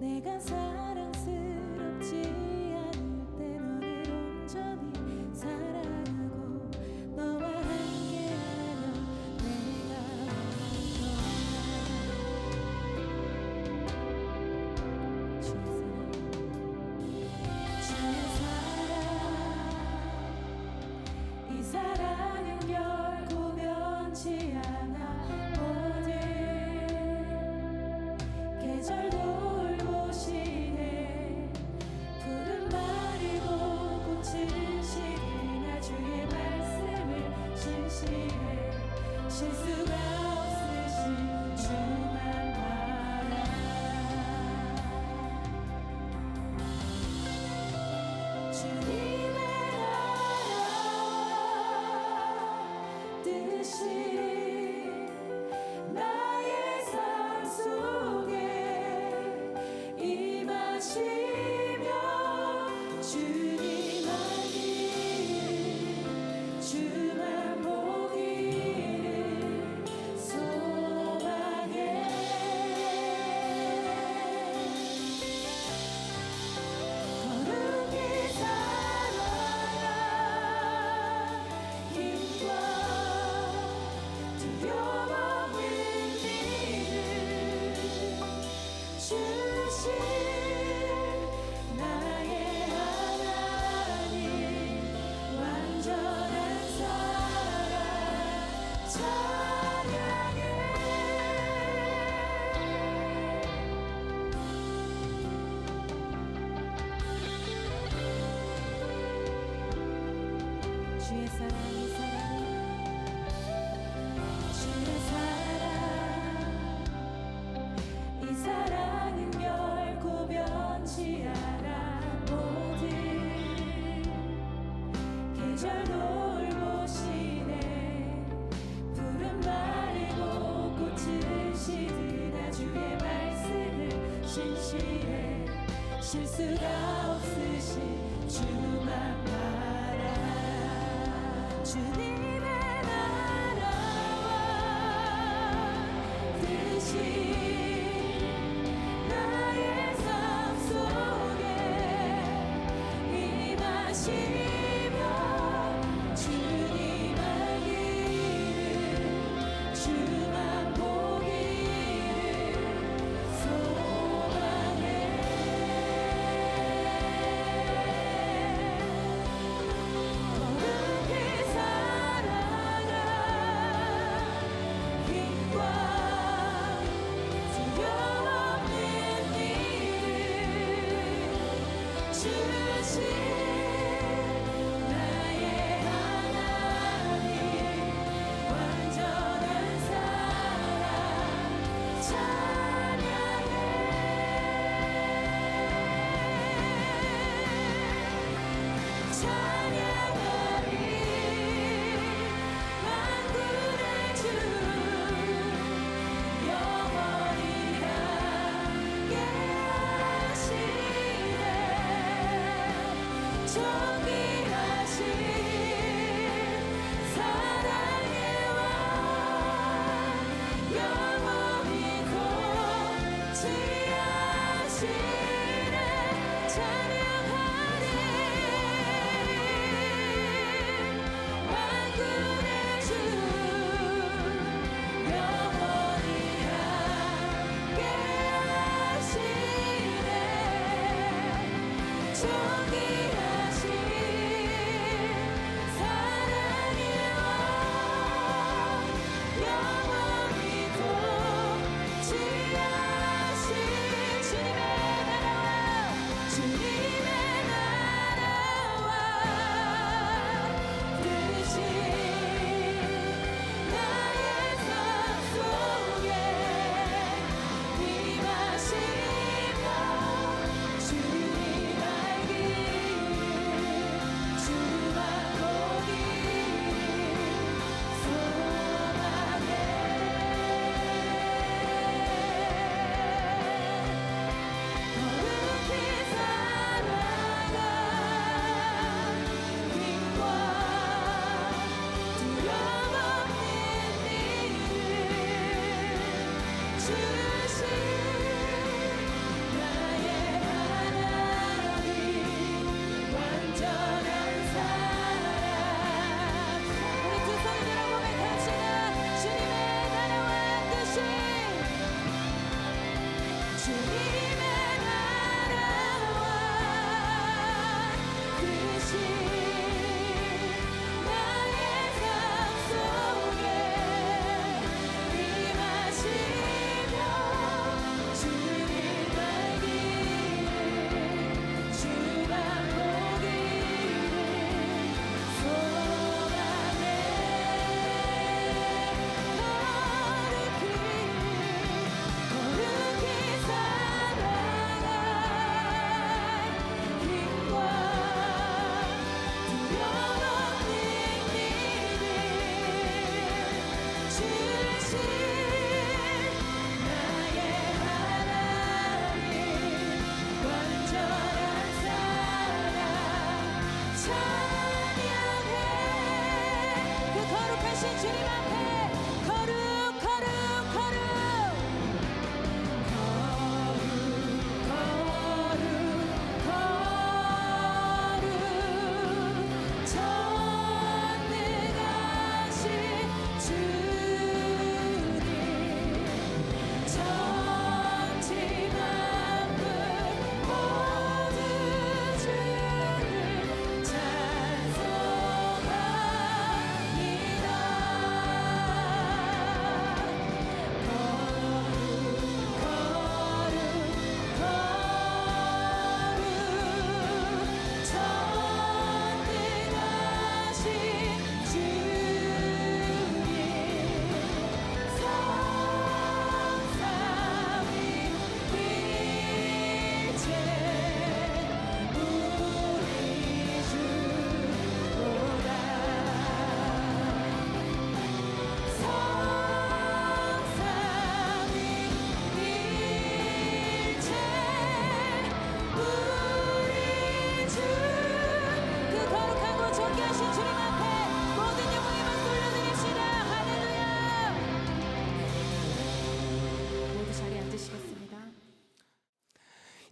내가 사랑스럽지 않을 때 너를 온전히 사랑하고 너와 함께하려 내가 원한 주의 사랑 이 사랑은 결코 변치 않아 모든 계절도 돌보시네 푸른 마르고 꽃은 시리나 주의 말씀을 신실해 실수가 없으신 주만 바라 주님의 나라와 뜻이 나의 삶 속에 임하시며 주님 알기를 주만 보기를 소망해 거룩히 살아가 힘과 두려움 없는 믿음 주신 나의 하나님 완전한 사랑 찬양해 주의 사랑 주의 사랑 이 사랑은 결코 변치 않아 모든 계절 돌보시네 푸른 마르고 꽃은 시드나 주의 말씀을 신실해 실수가 없으신 주만 바라 주님의 나라와 뜻이 나의 삶 속에 임하시며 주님 알기를 주만 보기를 소망해 거룩히 살아가 힘과 두려움 없는 믿음 주신 나의 하나님 완전한 사랑 찬양해 찬양하리 만군의 주 영원히 함께하시네 존귀하신 사랑의 왕 영원히 고치하시네 찬양하리 만군의 주 영원히 함께하시네 존귀하신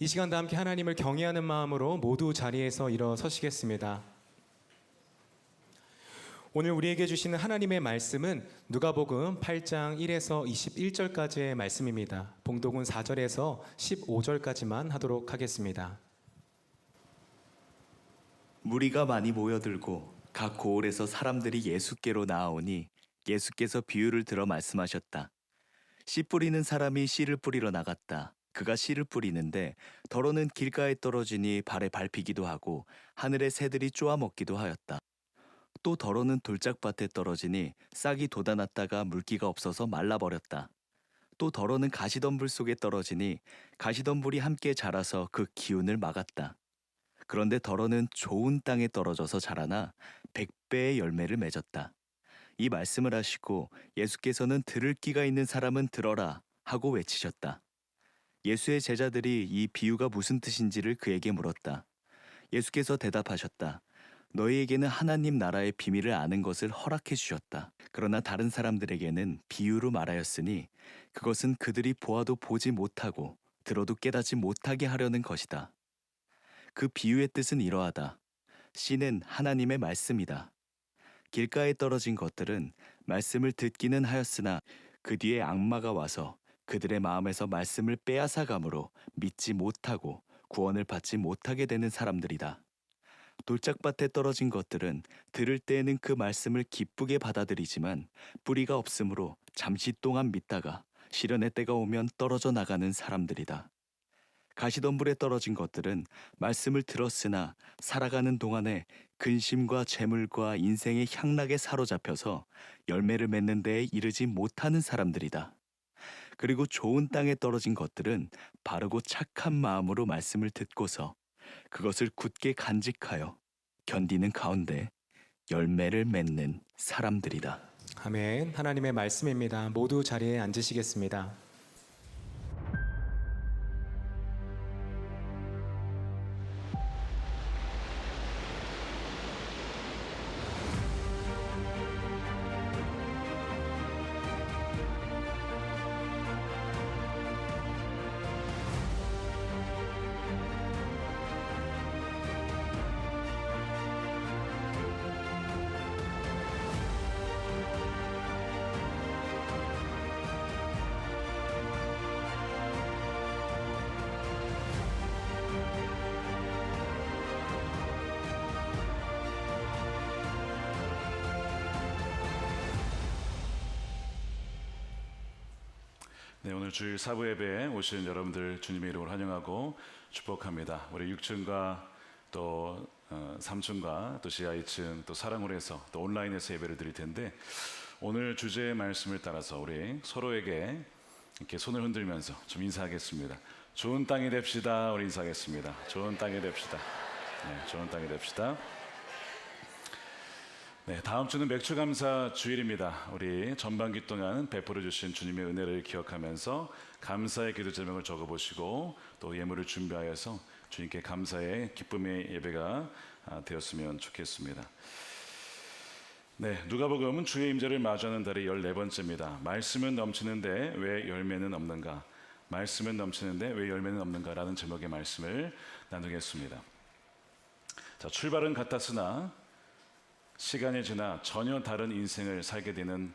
이 시간도 함께 하나님을 경외하는 마음으로 모두 자리에서 일어서시겠습니다. 오늘 우리에게 주시는 하나님의 말씀은 누가복음 8장 1에서 21절까지의 말씀입니다. 봉독은 4절에서 15절까지만 하도록 하겠습니다. 무리가 많이 모여들고 각 고을에서 사람들이 예수께로 나아오니 예수께서 비유를 들어 말씀하셨다. 씨 뿌리는 사람이 씨를 뿌리러 나갔다. 그가 씨를 뿌리는데 덜어는 길가에 떨어지니 발에 밟히기도 하고 하늘의 새들이 쪼아 먹기도 하였다. 또 덜어는 돌짝밭에 떨어지니 싹이 돋아났다가 물기가 없어서 말라버렸다. 또 덜어는 가시덤불 속에 떨어지니 가시덤불이 함께 자라서 그 기운을 막았다. 그런데 덜어는 좋은 땅에 떨어져서 자라나 100배의 열매를 맺었다. 이 말씀을 하시고 예수께서는 들을 귀가 있는 사람은 들어라 하고 외치셨다. 예수의 제자들이 이 비유가 무슨 뜻인지를 그에게 물었다. 예수께서 대답하셨다. 너희에게는 하나님 나라의 비밀을 아는 것을 허락해 주셨다. 그러나 다른 사람들에게는 비유로 말하였으니 그것은 그들이 보아도 보지 못하고 들어도 깨닫지 못하게 하려는 것이다. 그 비유의 뜻은 이러하다. 씨는 하나님의 말씀이다. 길가에 떨어진 것들은 말씀을 듣기는 하였으나 그 뒤에 악마가 와서 그들의 마음에서 말씀을 빼앗아가므로 믿지 못하고 구원을 받지 못하게 되는 사람들이다. 돌짝밭에 떨어진 것들은 들을 때에는 그 말씀을 기쁘게 받아들이지만 뿌리가 없으므로 잠시 동안 믿다가 시련의 때가 오면 떨어져 나가는 사람들이다. 가시덤불에 떨어진 것들은 말씀을 들었으나 살아가는 동안에 근심과 재물과 인생의 향락에 사로잡혀서 열매를 맺는 데에 이르지 못하는 사람들이다. 그리고 좋은 땅에 떨어진 것들은 바르고 착한 마음으로 말씀을 듣고서 그것을 굳게 간직하여 견디는 가운데 열매를 맺는 사람들이다. 아멘. 하나님의 말씀입니다. 모두 자리에 앉으시겠습니다. 네, 오늘 주일 사부 예배에 오신 여러분들 주님의 이름으로 환영하고 축복합니다. 우리 6층과 또 3층과 또 지하 2층 또 사랑으로 해서 또 온라인에서 예배를 드릴 텐데 오늘 주제의 말씀을 따라서 우리 서로에게 이렇게 손을 흔들면서 좀 인사하겠습니다. 좋은 땅이 됩시다. 우리 인사하겠습니다. 좋은 땅이 됩시다. 네, 좋은 땅이 됩시다. 네, 다음 주는 맥주감사 주일입니다. 우리 전반기 동안 베풀어 주신 주님의 은혜를 기억하면서 감사의 기도 제목을 적어보시고 또 예물을 준비하여서 주님께 감사의 기쁨의 예배가 되었으면 좋겠습니다. 네, 누가복음은 주의 임재를 마주하는 달이 14번째입니다. 말씀은 넘치는데 왜 열매는 없는가? 말씀은 넘치는데 왜 열매는 없는가? 라는 제목의 말씀을 나누겠습니다. 자, 출발은 같았으나 시간이 지나 전혀 다른 인생을 살게 되는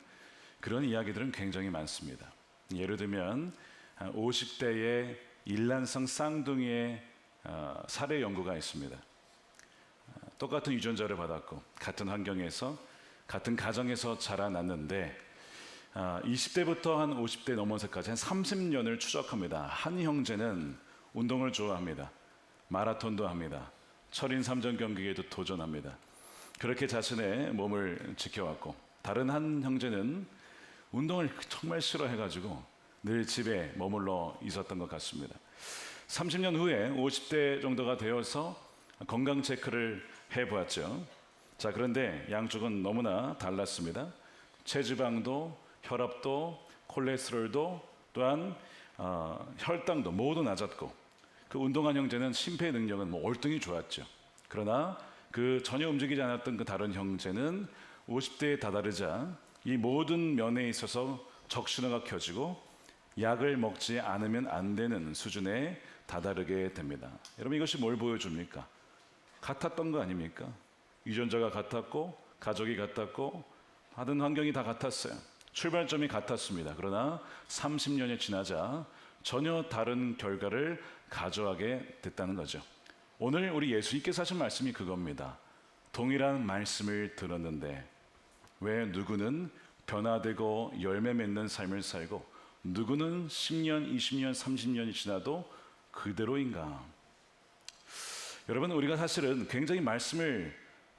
그런 이야기들은 굉장히 많습니다. 예를 들면 50대의 일란성 쌍둥이의 살해 연구가 있습니다. 똑같은 유전자를 받았고 같은 환경에서 같은 가정에서 자라났는데 20대부터 한 50대 넘어서까지 한 30년을 추적합니다. 한 형제는 운동을 좋아합니다. 마라톤도 합니다. 철인 3전 경기에도 도전합니다. 그렇게 자신의 몸을 지켜왔고 다른 한 형제는 운동을 정말 싫어해가지고 늘 집에 머물러 있었던 것 같습니다. 30년 후에 50대 정도가 되어서 건강 체크를 해보았죠. 자, 그런데 양쪽은 너무나 달랐습니다. 체지방도 혈압도 콜레스테롤도 또한 혈당도 모두 낮았고 그 운동한 형제는 심폐 능력은 월등히 좋았죠. 그러나 그 전혀 움직이지 않았던 그 다른 형제는 50대에 다다르자 이 모든 면에 있어서 적신호가 켜지고 약을 먹지 않으면 안 되는 수준의 다다르게 됩니다. 여러분 이것이 뭘 보여줍니까? 같았던 거 아닙니까? 유전자가 같았고 가족이 같았고 하던 환경이 다 같았어요. 출발점이 같았습니다. 그러나 30년이 지나자 전혀 다른 결과를 가져가게 됐다는 거죠. 오늘 우리 예수님께서 하신 말씀이 그겁니다. 동일한 말씀을 들었는데 왜 누구는 변화되고 열매 맺는 삶을 살고 누구는 10년, 20년, 30년이 지나도 그대로인가? 여러분 우리가 사실은 굉장히 말씀을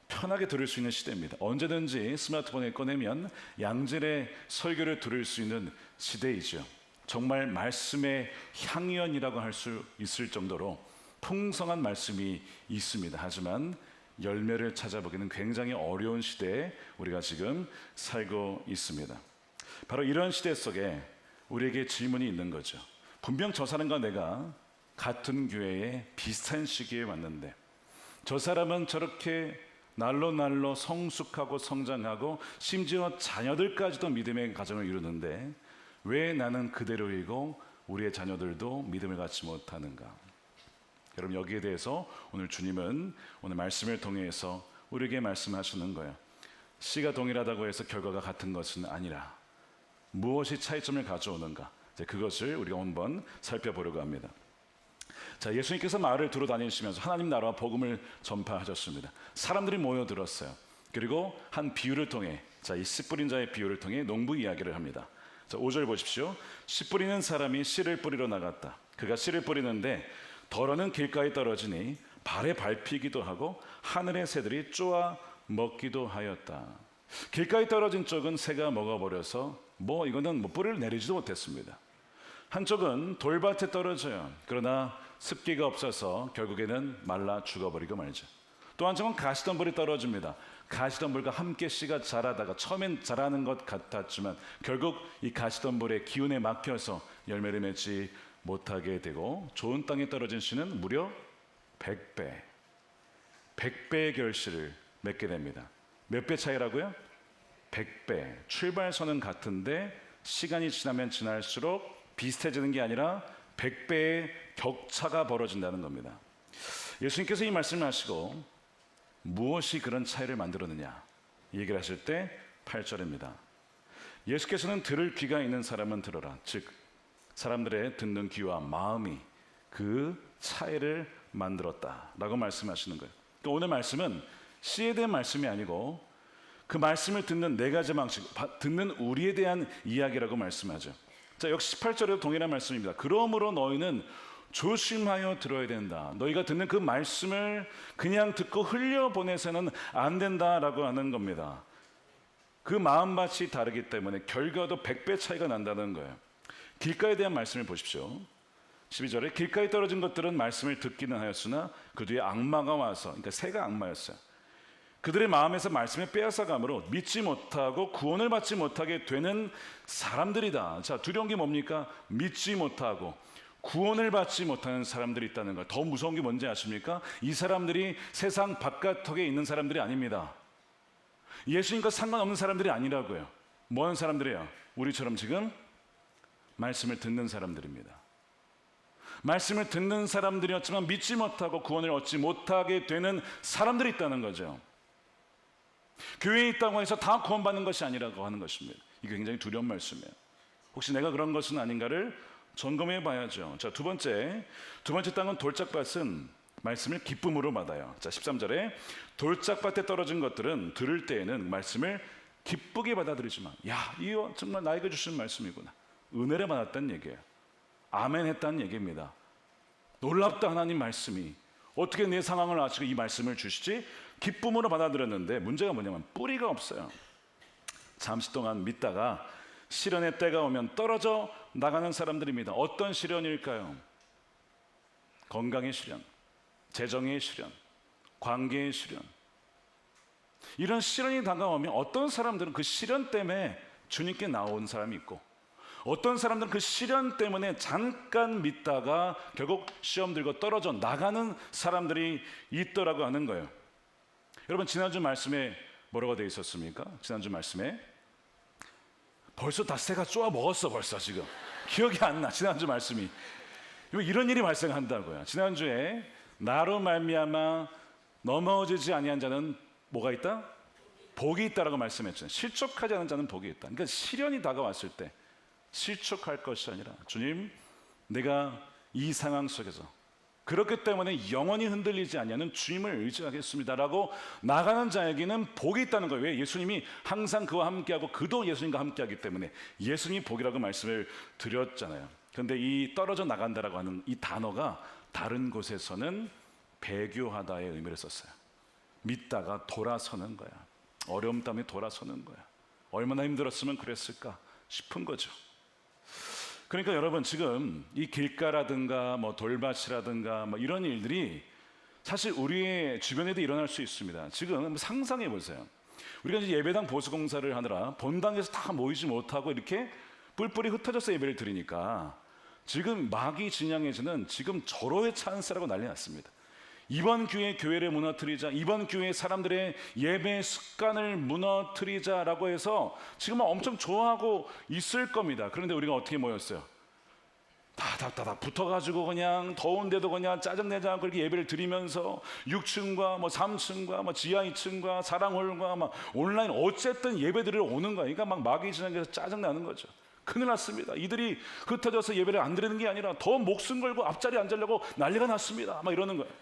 편하게 들을 수 있는 시대입니다. 언제든지 스마트폰을 꺼내면 양질의 설교를 들을 수 있는 시대이죠. 정말 말씀의 향연이라고 할 수 있을 정도로 풍성한 말씀이 있습니다. 하지만 열매를 찾아보기는 굉장히 어려운 시대에 우리가 지금 살고 있습니다. 바로 이런 시대 속에 우리에게 질문이 있는 거죠. 분명 저 사람과 내가 같은 교회에 비슷한 시기에 왔는데 저 사람은 저렇게 날로 성숙하고 성장하고 심지어 자녀들까지도 믿음의 가정을 이루는데 왜 나는 그대로이고 우리의 자녀들도 믿음을 갖지 못하는가? 여러분 여기에 대해서 오늘 주님은 오늘 말씀을 통해서 우리에게 말씀하시는 거예요. 씨가 동일하다고 해서 결과가 같은 것은 아니라 무엇이 차이점을 가져오는가? 그것을 우리가 한번 살펴보려고 합니다. 자, 예수님께서 마을을 두루 다니시면서 하나님 나라와 복음을 전파하셨습니다. 사람들이 모여들었어요. 그리고 한 비유를 통해 이 씨 뿌린 자의 비유를 통해 농부 이야기를 합니다. 자, 5절 보십시오. 씨 뿌리는 사람이 씨를 뿌리러 나갔다. 그가 씨를 뿌리는데 덜어는 길가에 떨어지니 발에 밟히기도 하고 하늘의 새들이 쪼아 먹기도 하였다. 길가에 떨어진 쪽은 새가 먹어버려서 이거는 뿌리를 내리지도 못했습니다. 한쪽은 돌밭에 떨어져요. 그러나 습기가 없어서 결국에는 말라 죽어버리고 말죠. 또 한쪽은 가시덤불이 떨어집니다. 가시덤불과 함께 씨가 자라다가 처음엔 자라는 것 같았지만 결국 이 가시덤불의 기운에 막혀서 열매를 맺지 못하게 되고 좋은 땅에 떨어진 씨는 무려 100배의 결실을 맺게 됩니다. 몇 배 차이라고요? 100배. 출발선은 같은데 시간이 지나면 지날수록 비슷해지는 게 아니라 100배의 격차가 벌어진다는 겁니다. 예수님께서 이 말씀을 하시고 무엇이 그런 차이를 만들었느냐 이 얘기를 하실 때 8절입니다. 예수께서는 들을 귀가 있는 사람은 들어라. 즉 사람들의 듣는 귀와 마음이 그 차이를 만들었다라고 말씀하시는 거예요. 그러니까 오늘 말씀은 씨에 대한 말씀이 아니고 그 말씀을 듣는 네 가지 방식, 듣는 우리에 대한 이야기라고 말씀하죠. 자, 역시 18절에도 동일한 말씀입니다. 그러므로 너희는 조심하여 들어야 된다. 너희가 듣는 그 말씀을 그냥 듣고 흘려보내서는 안 된다라고 하는 겁니다. 그 마음밭이 다르기 때문에 결과도 100배 차이가 난다는 거예요. 길가에 대한 말씀을 보십시오. 12절에 길가에 떨어진 것들은 말씀을 듣기는 하였으나 그 뒤에 악마가 와서, 그러니까 새가 악마였어요. 그들의 마음에서 말씀을 빼앗아감으로 믿지 못하고 구원을 받지 못하게 되는 사람들이다. 자, 두려운 게 뭡니까? 믿지 못하고 구원을 받지 못하는 사람들이 있다는 거. 더 무서운 게 뭔지 아십니까? 이 사람들이 세상 바깥에 있는 사람들이 아닙니다. 예수님과 상관없는 사람들이 아니라고요. 뭐 하는 사람들이에요? 우리처럼 지금 말씀을 듣는 사람들입니다. 말씀을 듣는 사람들이었지만 믿지 못하고 구원을 얻지 못하게 되는 사람들이 있다는 거죠. 교회에 있다고 해서 다 구원받는 것이 아니라고 하는 것입니다. 이게 굉장히 두려운 말씀이에요. 혹시 내가 그런 것은 아닌가를 점검해 봐야죠. 자, 두 번째 땅은 돌짝밭은 말씀을 기쁨으로 받아요. 자, 13절에 돌짝밭에 떨어진 것들은 들을 때에는 말씀을 기쁘게 받아들이지만 이거 정말 나에게 주신 말씀이구나. 은혜를 받았다는 얘기예요. 아멘 했다는 얘기입니다. 놀랍다 하나님 말씀이. 어떻게 내 상황을 아시고 이 말씀을 주시지? 기쁨으로 받아들였는데 문제가 뭐냐면 뿌리가 없어요. 잠시 동안 믿다가 시련의 때가 오면 떨어져 나가는 사람들입니다. 어떤 시련일까요? 건강의 시련, 재정의 시련, 관계의 시련. 이런 시련이 다가오면 어떤 사람들은 그 시련 때문에 주님께 나온 사람이 있고 어떤 사람들은 그 시련 때문에 잠깐 믿다가 결국 시험 들고 떨어져 나가는 사람들이 있더라고 하는 거예요. 여러분 지난주 말씀에 뭐라고 되어 있었습니까? 지난주 말씀에 벌써 다 새가 쪼아 먹었어. 벌써 지금 기억이 안 나. 지난주 말씀이 이런 일이 발생한다고요. 지난주에 나로 말미암아 넘어지지 아니한 자는 뭐가 있다? 복이 있다라고 말씀했잖아요. 실족하지 않은 자는 복이 있다. 그러니까 시련이 다가왔을 때 실족할 것이 아니라 주님, 내가 이 상황 속에서 그렇기 때문에 영원히 흔들리지 아니하는 주님을 의지하겠습니다라고 나가는 자에게는 복이 있다는 거예요. 왜? 예수님이 항상 그와 함께하고 그도 예수님과 함께하기 때문에 예수님이 복이라고 말씀을 드렸잖아요. 그런데 이 떨어져 나간다라고 하는 이 단어가 다른 곳에서는 배교하다의 의미를 썼어요. 믿다가 돌아서는 거야. 어려움 때문에 돌아서는 거야. 얼마나 힘들었으면 그랬을까 싶은 거죠. 그러니까 여러분, 지금 이 길가라든가 뭐 돌밭이라든가 뭐 이런 일들이 사실 우리의 주변에도 일어날 수 있습니다. 지금 상상해 보세요. 우리가 이제 예배당 보수공사를 하느라 본당에서 다 모이지 못하고 이렇게 뿔뿔이 흩어져서 예배를 드리니까 지금 마귀 진영에서는 지금 절호의 찬스라고 난리 났습니다. 이번 기회에 교회를 무너뜨리자, 이번 기회에 사람들의 예배 습관을 무너뜨리자라고 해서 지금 엄청 좋아하고 있을 겁니다. 그런데 우리가 어떻게 모였어요? 다 붙어가지고 그냥 더운데도 그냥 짜증내지 않고 이렇게 예배를 드리면서 6층과 뭐 3층과 뭐 지하 2층과 사랑홀과 막 온라인 어쨌든 예배드리러 오는 거야. 그러니까 막 마귀 진영에서 짜증나는 거죠. 큰일 났습니다. 이들이 흩어져서 예배를 안 드리는 게 아니라 더 목숨 걸고 앞자리에 앉으려고 난리가 났습니다. 막 이러는 거예요.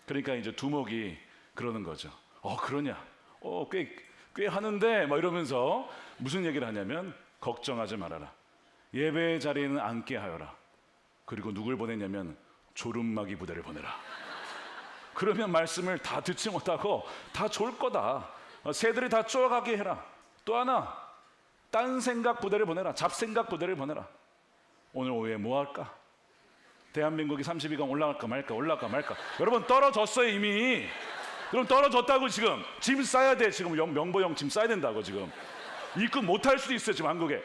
그러니까 이제 두목이 그러는 거죠. 그러냐? 꽤 하는데 막 이러면서 무슨 얘기를 하냐면 걱정하지 말아라. 예배 자리에는 앉게 하여라. 그리고 누굴 보내냐면 조름마귀 부대를 보내라. 그러면 말씀을 다 듣지 못하고 다 졸 거다. 새들이 다 쪼아가게 해라. 또 하나, 딴 생각 부대를 보내라. 잡생각 부대를 보내라. 오늘 오후에 뭐 할까? 대한민국이 32강 올라갈까 말까. 여러분, 떨어졌어요 이미. 그럼 떨어졌다고 지금 짐 싸야 돼. 지금 명보형 짐 싸야 된다고 지금. 입금 못할 수도 있어요 지금 한국에.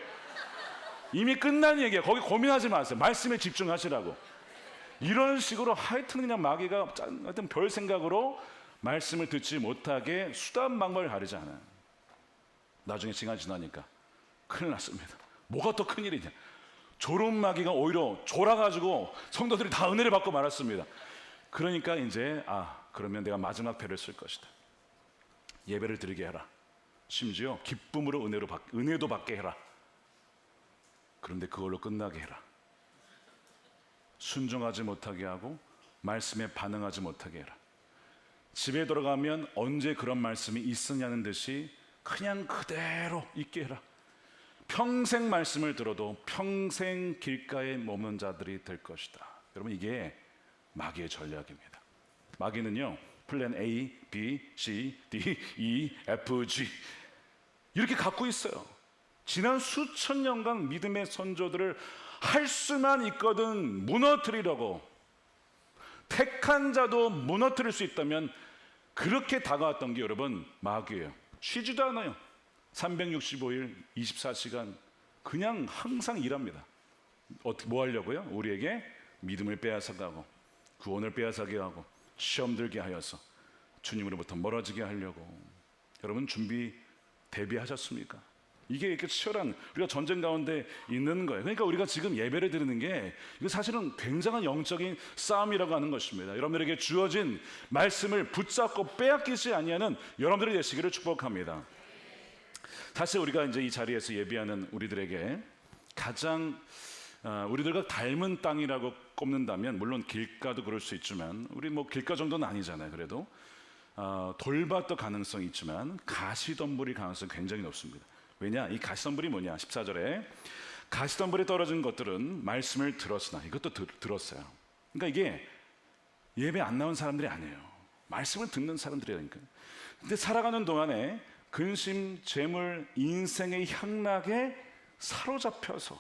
이미 끝난 얘기야. 거기 고민하지 마세요. 말씀에 집중하시라고. 이런 식으로 하여튼 그냥 마귀가 하여튼 별 생각으로 말씀을 듣지 못하게 수단 방법을 가리지 않아요. 나중에 시간이 지나니까 큰일 났습니다. 뭐가 더 큰일이냐? 조름마귀가 오히려 졸아가지고 성도들이 다 은혜를 받고 말았습니다. 그러니까 이제 그러면 내가 마지막 패를 쓸 것이다. 예배를 드리게 해라. 심지어 기쁨으로 은혜도 받게 해라. 그런데 그걸로 끝나게 해라. 순종하지 못하게 하고 말씀에 반응하지 못하게 해라. 집에 들어가면 언제 그런 말씀이 있으냐는 듯이 그냥 그대로 있게 해라. 평생 말씀을 들어도 평생 길가에 머문 자들이 될 것이다. 여러분, 이게 마귀의 전략입니다. 마귀는요, 플랜 A, B, C, D, E, F, G 이렇게 갖고 있어요. 지난 수천 년간 믿음의 선조들을 할 수만 있거든 무너뜨리려고. 택한 자도 무너뜨릴 수 있다면 그렇게 다가왔던 게 여러분 마귀예요. 쉬지도 않아요. 365일 24시간 그냥 항상 일합니다. 뭐 하려고요? 우리에게 믿음을 빼앗아가고 구원을 빼앗아게 하고 시험 들게 하여서 주님으로부터 멀어지게 하려고. 여러분, 대비하셨습니까? 이게 이렇게 치열한 우리가 전쟁 가운데 있는 거예요. 그러니까 우리가 지금 예배를 드리는 게 이거 사실은 굉장한 영적인 싸움이라고 하는 것입니다. 여러분들에게 주어진 말씀을 붙잡고 빼앗기지 아니하는 여러분들이 되시기를 축복합니다. 사실 우리가 이제 이 자리에서 예배하는 우리들에게 가장 우리들과 닮은 땅이라고 꼽는다면, 물론 길가도 그럴 수 있지만 우리 뭐 길가 정도는 아니잖아요. 그래도 돌밭도 가능성이 있지만 가시덤불이 가능성이 굉장히 높습니다. 왜냐? 이 가시덤불이 뭐냐? 14절에 가시덤불에 떨어진 것들은 말씀을 들었으나, 이것도 들었어요. 그러니까 이게 예배 안 나온 사람들이 아니에요. 말씀을 듣는 사람들이라니까요. 근데 살아가는 동안에 근심, 재물, 인생의 향락에 사로잡혀서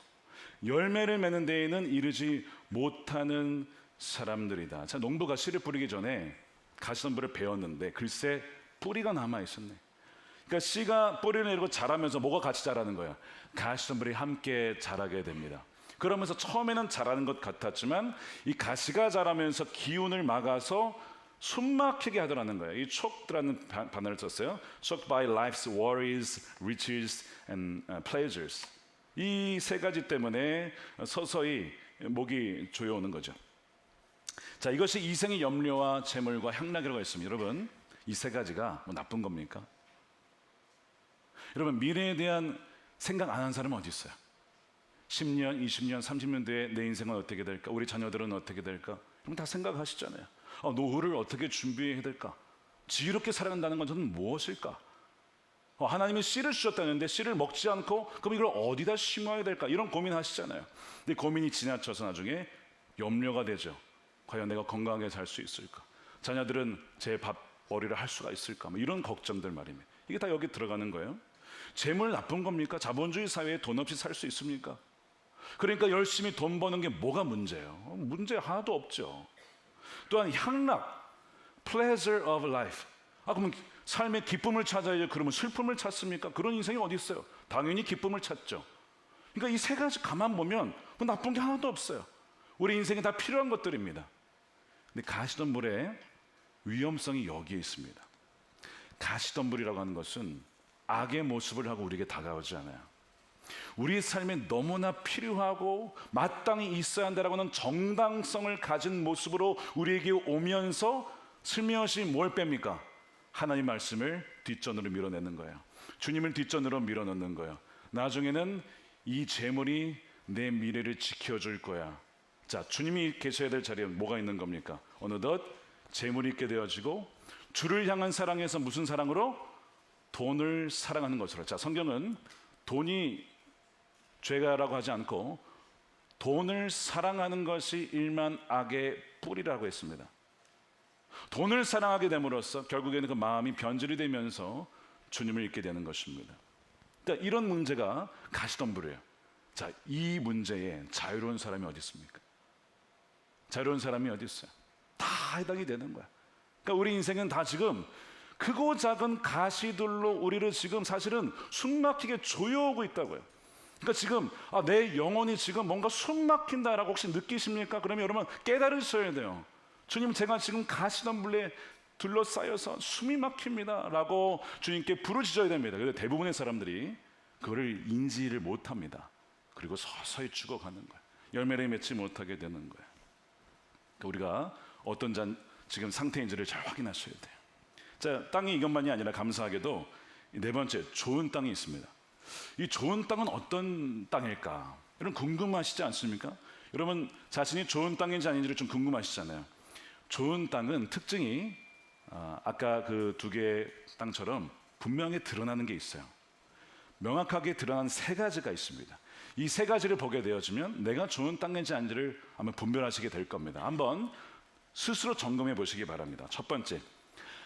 열매를 맺는 데에는 이르지 못하는 사람들이다. 자, 농부가 씨를 뿌리기 전에 가시덤불을 베었는데 글쎄 뿌리가 남아 있었네. 그러니까 씨가 뿌리를 내리고 자라면서 뭐가 같이 자라는 거야? 가시덤불이 함께 자라게 됩니다. 그러면서 처음에는 자라는 것 같았지만 이 가시가 자라면서 기운을 막아서 숨막히게 하더라는 거예요. 이 choked 단어를 썼어요. choked by life's worries, riches and pleasures. 이 세 가지 때문에 서서히 목이 조여오는 거죠. 자, 이것이 이생의 염려와 재물과 향락이라고 했습니다. 여러분, 이 세 가지가 뭐 나쁜 겁니까? 여러분, 미래에 대한 생각 안 하는 사람은 어디 있어요? 10년, 20년, 30년 뒤에 내 인생은 어떻게 될까? 우리 자녀들은 어떻게 될까? 그럼 다 생각하시잖아요. 노후를 어떻게 준비해야 될까? 지혜롭게 살아간다는 건 저는 무엇일까? 하나님이 씨를 주셨다는데 씨를 먹지 않고 그럼 이걸 어디다 심어야 될까? 이런 고민하시잖아요. 근데 고민이 지나쳐서 나중에 염려가 되죠. 과연 내가 건강하게 살 수 있을까? 자녀들은 제 밥벌이를 할 수가 있을까? 뭐 이런 걱정들 말입니다. 이게 다 여기 들어가는 거예요. 재물 나쁜 겁니까? 자본주의 사회에 돈 없이 살 수 있습니까? 그러니까 열심히 돈 버는 게 뭐가 문제예요? 문제 하나도 없죠. 또한 향락, pleasure of life. 그러면 삶의 기쁨을 찾아야죠. 그러면 슬픔을 찾습니까? 그런 인생이 어디 있어요? 당연히 기쁨을 찾죠. 그러니까 이 세 가지 가만 보면 뭐 나쁜 게 하나도 없어요. 우리 인생에 다 필요한 것들입니다. 근데 가시덤불의 위험성이 여기에 있습니다. 가시덤불이라고 하는 것은 악의 모습을 하고 우리에게 다가오지 않아요. 우리 삶에 너무나 필요하고 마땅히 있어야 한다라고 하는 정당성을 가진 모습으로 우리에게 오면서 슬며시 뭘 뺍니까? 하나님 말씀을 뒷전으로 밀어내는 거예요. 주님을 뒷전으로 밀어넣는 거예요. 나중에는 이 재물이 내 미래를 지켜줄 거야. 자, 주님이 계셔야 될 자리에 뭐가 있는 겁니까? 어느덧 재물이 있게 되어지고 주를 향한 사랑에서 무슨 사랑으로? 돈을 사랑하는 것으로. 자, 성경은 돈이 죄가라고 하지 않고 돈을 사랑하는 것이 일만 악의 뿌리라고 했습니다. 돈을 사랑하게 됨으로써 결국에는 그 마음이 변질이 되면서 주님을 잊게 되는 것입니다. 그러니까 이런 문제가 가시덤불이에요. 자, 이 문제에 자유로운 사람이 어디 있습니까? 자유로운 사람이 어디 있어요? 다 해당이 되는 거야. 그러니까 우리 인생은 다 지금 크고 작은 가시들로 우리를 지금 사실은 숨막히게 조여오고 있다고요. 그러니까 지금 내 영혼이 지금 뭔가 숨막힌다라고 혹시 느끼십니까? 그러면 여러분 깨달으셔야 돼요. 주님, 제가 지금 가시덤불에 둘러싸여서 숨이 막힙니다 라고 주님께 부르짖어야 됩니다. 그런데 대부분의 사람들이 그거를 인지를 못합니다. 그리고 서서히 죽어가는 거예요. 열매를 맺지 못하게 되는 거예요. 그러니까 우리가 어떤 지금 상태인지를 잘 확인하셔야 돼요. 자, 땅이 이것만이 아니라 감사하게도 네 번째, 좋은 땅이 있습니다. 이 좋은 땅은 어떤 땅일까? 여러분 궁금하시지 않습니까? 여러분 자신이 좋은 땅인지 아닌지를 좀 궁금하시잖아요. 좋은 땅은 특징이 아까 그 두 개의 땅처럼 분명히 드러나는 게 있어요. 명확하게 드러난 세 가지가 있습니다. 이 세 가지를 보게 되어지면 내가 좋은 땅인지 아닌지를 아마 분별하시게 될 겁니다. 한번 스스로 점검해 보시기 바랍니다. 첫 번째,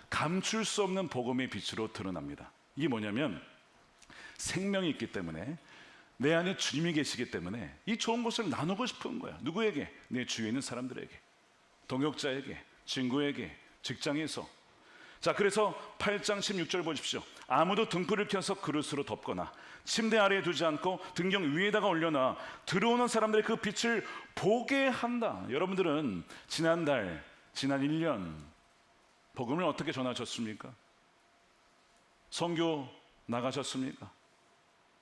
감출 수 없는 복음의 빛으로 드러납니다. 이게 뭐냐면 생명이 있기 때문에 내 안에 주님이 계시기 때문에 이 좋은 것을 나누고 싶은 거야. 누구에게? 내 주위에 있는 사람들에게, 동역자에게, 친구에게, 직장에서. 자, 그래서 8장 16절 보십시오. 아무도 등불을 켜서 그릇으로 덮거나 침대 아래에 두지 않고 등경 위에다가 올려놔 들어오는 사람들의 그 빛을 보게 한다. 여러분들은 지난달, 지난 1년 복음을 어떻게 전하셨습니까? 선교 나가셨습니까?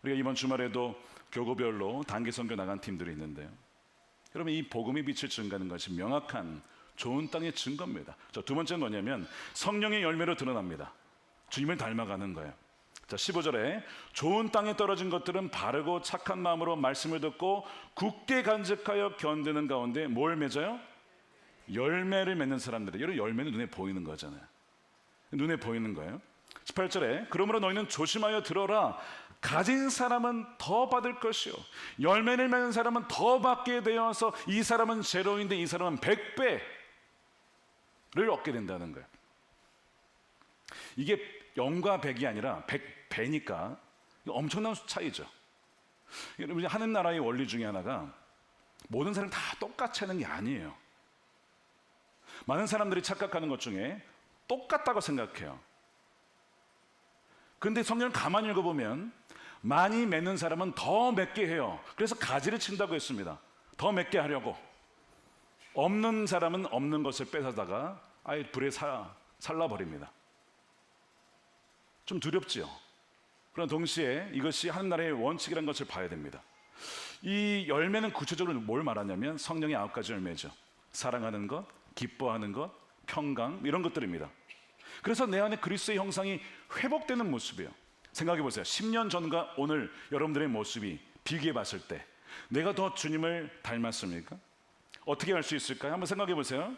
우리가 이번 주말에도 교구별로 단기 선교 나간 팀들이 있는데요. 여러분, 이 복음의 빛을 증가하는 것이 명확한 좋은 땅의 증거입니다. 자, 두 번째는 뭐냐면 성령의 열매로 드러납니다. 주님을 닮아가는 거예요. 자, 15절에 좋은 땅에 떨어진 것들은 바르고 착한 마음으로 말씀을 듣고 굳게 간직하여 견디는 가운데 뭘 맺어요? 열매를 맺는 사람들이에요. 여러분, 열매는 눈에 보이는 거잖아요. 눈에 보이는 거예요. 18절에 그러므로 너희는 조심하여 들어라. 가진 사람은 더 받을 것이요 열매를 맺는 사람은 더 받게 되어서 이 사람은 제로인데 이 사람은 100배를 얻게 된다는 거예요. 이게 0과 100이 아니라 100배니까 엄청난 차이죠. 여러분, 하는 나라의 원리 중에 하나가 모든 사람 다 똑같이 하는 게 아니에요. 많은 사람들이 착각하는 것 중에 똑같다고 생각해요. 근데 성경을 가만히 읽어보면 많이 맺는 사람은 더 맺게 해요. 그래서 가지를 친다고 했습니다. 더 맺게 하려고. 없는 사람은 없는 것을 뺏어다가 아예 불에 살라버립니다. 좀 두렵지요. 그러나 동시에 이것이 하나님의 원칙이라는 것을 봐야 됩니다. 이 열매는 구체적으로 뭘 말하냐면 성령의 9가지 열매죠. 사랑하는 것, 기뻐하는 것, 평강 이런 것들입니다. 그래서 내 안에 그리스도의 형상이 회복되는 모습이에요. 생각해 보세요. 10년 전과 오늘 여러분들의 모습이 비교해 봤을 때 내가 더 주님을 닮았습니까? 어떻게 할 수 있을까요? 한번 생각해 보세요.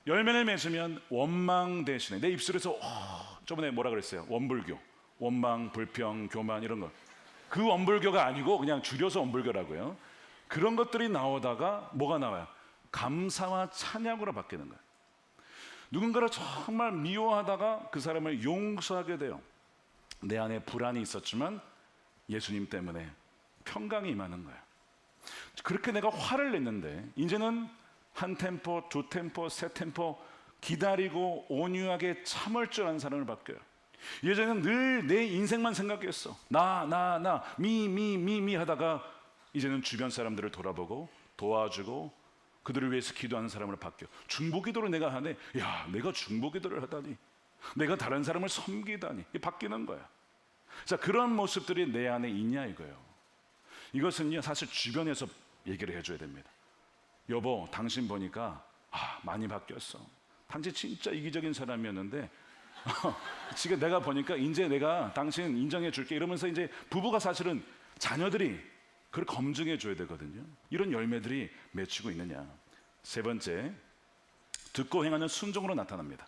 열매를 맺으면 원망 대신에 내 입술에서 저번에 뭐라 그랬어요? 원불교, 원망, 불평, 교만 이런 거. 그 원불교가 아니고 그냥 줄여서 원불교라고요. 그런 것들이 나오다가 뭐가 나와요? 감사와 찬양으로 바뀌는 거예요. 누군가를 정말 미워하다가 그 사람을 용서하게 돼요. 내 안에 불안이 있었지만 예수님 때문에 평강이 임하는 거예요. 그렇게 내가 화를 냈는데 이제는 한 템포, 두 템포, 세 템포 기다리고 온유하게 참을 줄 아는 사람을 바뀌어요. 예전에는 늘 내 인생만 생각했어. 나, 미 하다가 이제는 주변 사람들을 돌아보고 도와주고 그들을 위해서 기도하는 사람으로 바뀌어. 중보기도를 내가 하네. 야, 내가 중보기도를 하다니. 내가 다른 사람을 섬기다니. 이게 바뀌는 거야. 자, 그런 모습들이 내 안에 있냐 이거예요. 이것은요 사실 주변에서 얘기를 해줘야 됩니다. 여보, 당신 보니까 많이 바뀌었어. 당신 진짜 이기적인 사람이었는데 지금 내가 보니까 이제 내가 당신 인정해 줄게 이러면서 이제 부부가 사실은 자녀들이 그걸 검증해 줘야 되거든요. 이런 열매들이 맺히고 있느냐. 세 번째, 듣고 행하는 순종으로 나타납니다.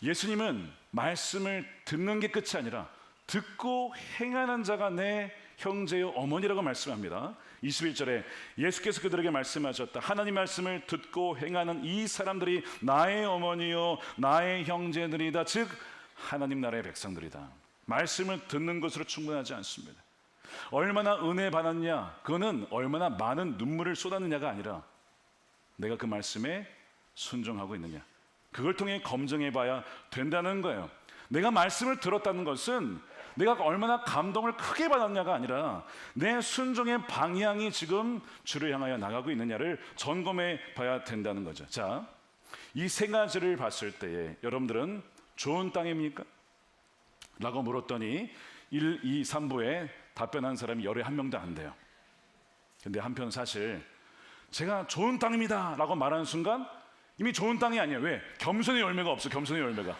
예수님은 말씀을 듣는 게 끝이 아니라 듣고 행하는 자가 내 형제요 어머니라고 말씀합니다. 21절에 예수께서 그들에게 말씀하셨다. 하나님 말씀을 듣고 행하는 이 사람들이 나의 어머니요 나의 형제들이다. 즉 하나님 나라의 백성들이다. 말씀을 듣는 것으로 충분하지 않습니다. 얼마나 은혜 받았냐, 그거는 얼마나 많은 눈물을 쏟았느냐가 아니라 내가 그 말씀에 순종하고 있느냐, 그걸 통해 검증해 봐야 된다는 거예요. 내가 말씀을 들었다는 것은 내가 얼마나 감동을 크게 받았냐가 아니라 내 순종의 방향이 지금 주를 향하여 나가고 있느냐를 점검해 봐야 된다는 거죠. 자, 이 세 가지를 봤을 때에 여러분들은 좋은 땅입니까? 라고 물었더니 1, 2, 3부에 답변한 사람이 열에 한 명도 안 돼요. 근데 한편 사실 제가 좋은 땅입니다 라고 말하는 순간 이미 좋은 땅이 아니에요. 왜? 겸손의 열매가 없어. 겸손의 열매가.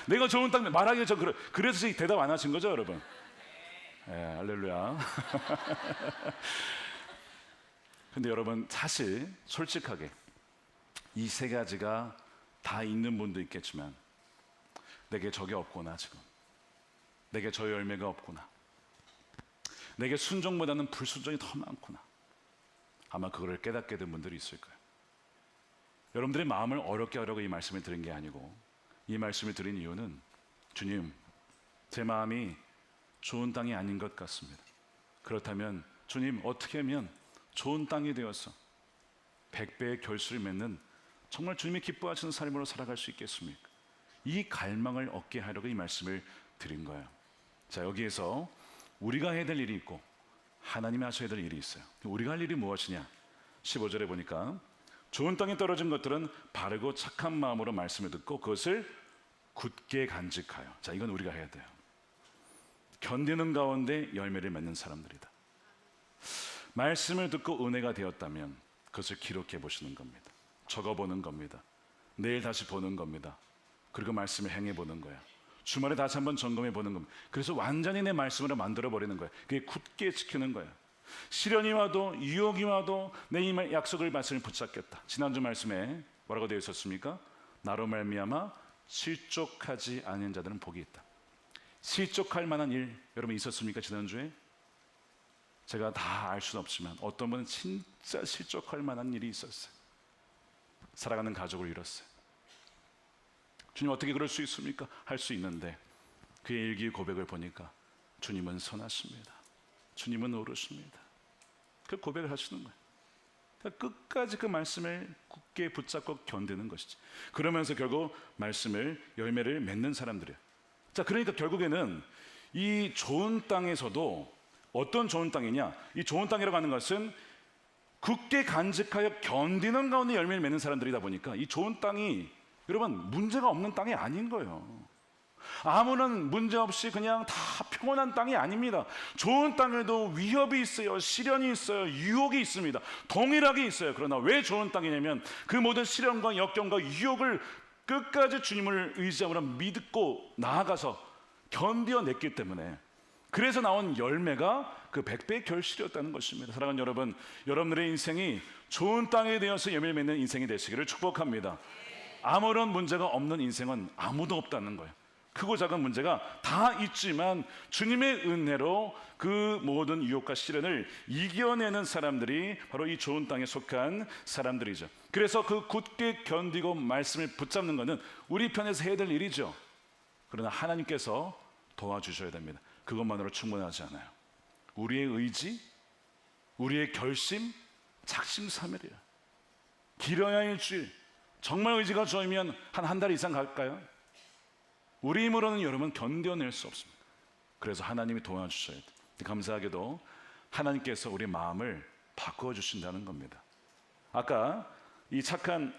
내가 좋은 땅 말하기가 좀 그래서 대답 안 하신 거죠, 여러분? 예, 할렐루야. 근데 여러분 사실 솔직하게 이 세 가지가 다 있는 분도 있겠지만 내게 저게 없구나, 지금 내게 저 열매가 없구나, 내게 순종보다는 불순종이 더 많구나, 아마 그거를 깨닫게 된 분들이 있을 거예요. 여러분들의 마음을 어렵게 하려고 이 말씀을 드린 게 아니고 이 말씀을 드린 이유는 주님, 제 마음이 좋은 땅이 아닌 것 같습니다. 그렇다면 주님, 어떻게 하면 좋은 땅이 되어서 100배의 결실을 맺는 정말 주님이 기뻐하시는 삶으로 살아갈 수 있겠습니까? 이 갈망을 얻게 하려고 이 말씀을 드린 거예요. 자, 여기에서 우리가 해야 될 일이 있고 하나님이 하셔야 될 일이 있어요. 우리가 할 일이 무엇이냐? 15절에 보니까 좋은 땅에 떨어진 것들은 바르고 착한 마음으로 말씀을 듣고 그것을 굳게 간직하여. 자, 이건 우리가 해야 돼요. 견디는 가운데 열매를 맺는 사람들이다. 말씀을 듣고 은혜가 되었다면 그것을 기록해 보시는 겁니다. 적어보는 겁니다. 내일 다시 보는 겁니다. 그리고 말씀을 행해 보는 거야. 주말에 다시 한번 점검해 보는 겁니다. 그래서 완전히 내 말씀으로 만들어 버리는 거야. 그게 굳게 지키는 거야. 시련이 와도 유혹이 와도 내 이 약속을 말씀을 붙잡겠다. 지난주 말씀에 뭐라고 되어 있었습니까? 나로 말미암아 실족하지 않은 자들은 복이 있다. 실족할 만한 일 여러분 있었습니까? 지난주에? 제가 다 알 수는 없지만 어떤 분은 진짜 실족할 만한 일이 있었어요. 사랑하는 가족을 잃었어요. 주님, 어떻게 그럴 수 있습니까? 할 수 있는데 그의 일기 고백을 보니까 주님은 선하십니다. 주님은 옳으십니다. 그 고백을 하시는 거예요. 그러니까 끝까지 그 말씀을 굳게 붙잡고 견디는 것이지. 그러면서 결국 말씀을, 열매를 맺는 사람들이에요. 자, 그러니까 결국에는 이 좋은 땅에서도 어떤 좋은 땅이냐? 이 좋은 땅이라고 하는 것은 굳게 간직하여 견디는 가운데 열매를 맺는 사람들이다 보니까 이 좋은 땅이 여러분 문제가 없는 땅이 아닌 거예요. 아무런 문제 없이 그냥 다 평온한 땅이 아닙니다. 좋은 땅에도 위협이 있어요. 시련이 있어요. 유혹이 있습니다. 동일하게 있어요. 그러나 왜 좋은 땅이냐면 그 모든 시련과 역경과 유혹을 끝까지 주님을 의지함으로 믿고 나아가서 견뎌냈기 때문에, 그래서 나온 열매가 그 100배의 결실이었다는 것입니다. 사랑하는 여러분, 여러분들의 인생이 좋은 땅에 되어서 열매를 맺는 인생이 되시기를 축복합니다. 아무런 문제가 없는 인생은 아무도 없다는 거예요. 크고 작은 문제가 다 있지만 주님의 은혜로 그 모든 유혹과 시련을 이겨내는 사람들이 바로 이 좋은 땅에 속한 사람들이죠. 그래서 그 굳게 견디고 말씀을 붙잡는 것은 우리 편에서 해야 될 일이죠. 그러나 하나님께서 도와주셔야 됩니다. 그것만으로 충분하지 않아요. 우리의 의지, 우리의 결심, 작심삼일이에요. 길어야 일주일, 정말 의지가 좋으면 한 달 이상 갈까요? 우리 힘으로는 여러분 견뎌낼 수 없습니다. 그래서 하나님이 도와주셔야 돼요. 감사하게도 하나님께서 우리 마음을 바꿔주신다는 겁니다. 아까 이 착한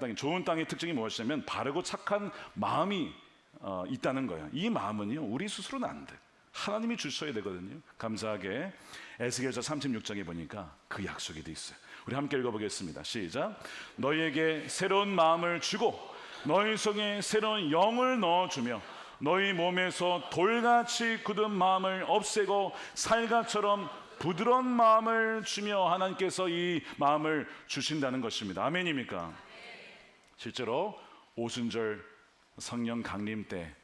땅이, 좋은 땅의 특징이 무엇이냐면 바르고 착한 마음이 있다는 거예요. 이 마음은요, 우리 스스로는 안 돼. 하나님이 주셔야 되거든요. 감사하게 에스겔서 36장에 보니까 그 약속이 돼 있어요. 우리 함께 읽어보겠습니다. 시작. 너희에게 새로운 마음을 주고 너희 속에 새로운 영을 넣어주며 너희 몸에서 돌같이 굳은 마음을 없애고 살같처럼 부드러운 마음을 주며, 하나님께서 이 마음을 주신다는 것입니다. 아멘입니까? 실제로 오순절 성령 강림 때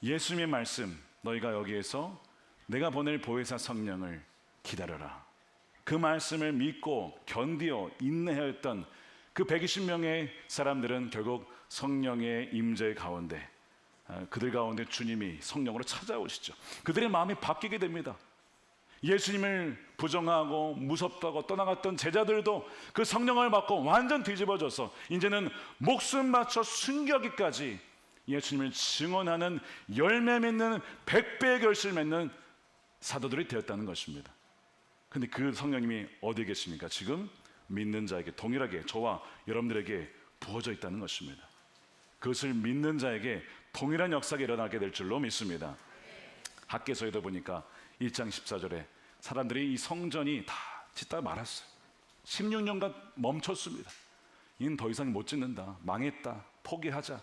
예수님의 말씀, 너희가 여기에서 내가 보낼 보혜사 성령을 기다려라, 그 말씀을 믿고 견디어 인내하였던 그 120명의 사람들은 결국 성령의 임재 가운데, 그들 가운데 주님이 성령으로 찾아오시죠. 그들의 마음이 바뀌게 됩니다. 예수님을 부정하고 무섭다고 떠나갔던 제자들도 그 성령을 받고 완전 뒤집어져서 이제는 목숨 바쳐 순교하기까지 예수님을 증언하는, 열매 맺는, 100배의 결실 맺는 사도들이 되었다는 것입니다. 근데 그 성령님이 어디에 계십니까? 지금 믿는 자에게 동일하게 저와 여러분들에게 부어져 있다는 것입니다. 그것을 믿는 자에게 동일한 역사가 일어나게 될 줄로 믿습니다. 학개서에도 보니까 1장 14절에 사람들이 이 성전이 다 짓다 말았어요. 16년간 멈췄습니다. 이는 더 이상 못 짓는다, 망했다, 포기하자.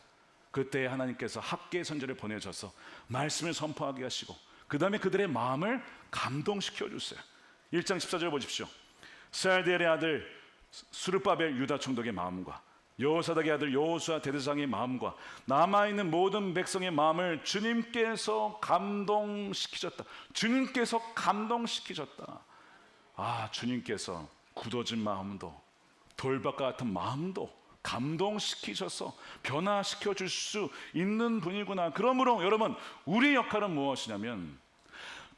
그때 하나님께서 학개 선지자를 보내셔서 말씀을 선포하게 하시고 그 다음에 그들의 마음을 감동시켜 주세요. 1장 14절 보십시오. 스알디엘의 아들 수르바벨 유다 총독의 마음과 여호사닥의 아들 여호수아 대대장의 마음과 남아있는 모든 백성의 마음을 주님께서 감동시키셨다. 주님께서 감동시키셨다. 아, 주님께서 굳어진 마음도 돌밭과 같은 마음도 감동시키셔서 변화시켜 줄 수 있는 분이구나. 그러므로 여러분, 우리 역할은 무엇이냐면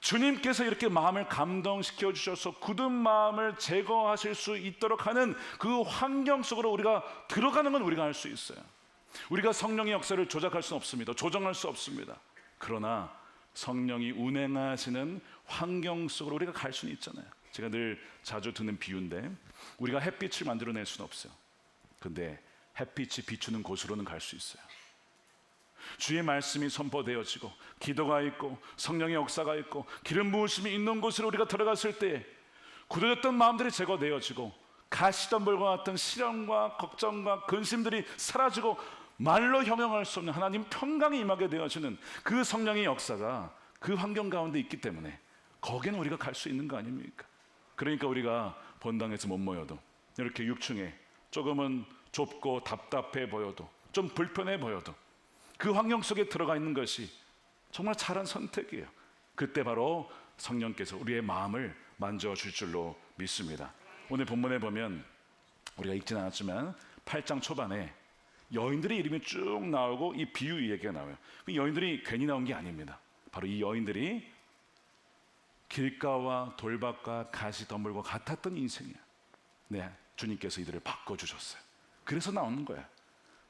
주님께서 이렇게 마음을 감동시켜 주셔서 굳은 마음을 제거하실 수 있도록 하는 그 환경 속으로 우리가 들어가는 건 우리가 할 수 있어요. 우리가 성령의 역사를 조작할 수는 없습니다. 조정할 수 없습니다. 그러나 성령이 운행하시는 환경 속으로 우리가 갈 수는 있잖아요. 제가 늘 자주 듣는 비유인데, 우리가 햇빛을 만들어낼 수는 없어요. 근데 햇빛이 비추는 곳으로는 갈 수 있어요. 주의 말씀이 선포되어지고 기도가 있고 성령의 역사가 있고 기름 부으심이 있는 곳으로 우리가 들어갔을 때 굳어졌던 마음들이 제거되어지고 가시덤불과 같은 시련과 걱정과 근심들이 사라지고 말로 형용할 수 없는 하나님 평강이 임하게 되어지는 그 성령의 역사가 그 환경 가운데 있기 때문에 거기는 우리가 갈 수 있는 거 아닙니까? 그러니까 우리가 본당에서 못 모여도 이렇게 6층에 조금은 좁고 답답해 보여도 좀 불편해 보여도 그 환경 속에 들어가 있는 것이 정말 잘한 선택이에요. 그때 바로 성령께서 우리의 마음을 만져줄 줄로 믿습니다. 오늘 본문에 보면 우리가 읽지는 않았지만 8장 초반에 여인들의 이름이 쭉 나오고 이 비유 얘기가 나와요. 여인들이 괜히 나온 게 아닙니다. 바로 이 여인들이 길가와 돌밭과 가시덤불과 같았던 인생이야. 네, 주님께서 이들을 바꿔주셨어요. 그래서 나오는 거야.